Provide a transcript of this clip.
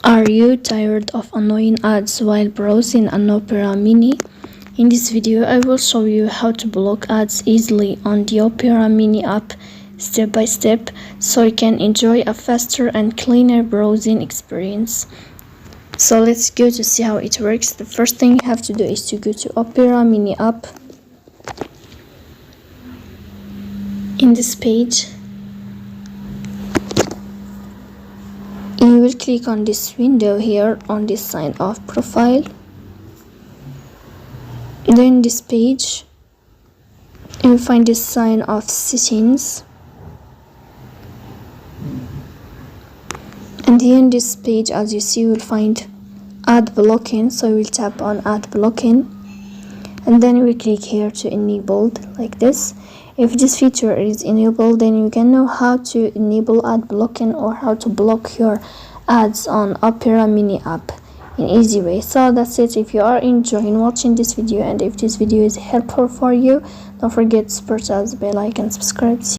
Are you tired of annoying ads while browsing an Opera Mini? In this video, I will show you how to block ads easily on the Opera Mini app step by step so you can enjoy a faster and cleaner browsing experience. So let's go to see how it works. The first thing you have to do is to go to Opera Mini app. In this page, you will click on this window here on this sign off profile. Then this page, you will find this sign off settings. And here in this page, as you see, you will find ad blocking. So you will tap on ad blocking. And then you will click here to enabled like this. If this feature is enabled, then you can know how to enable ad blocking or how to block your ads on Opera Mini app in easy way. So that's it. If you are enjoying watching this video and if this video is helpful for you, don't forget to press the bell icon and subscribe.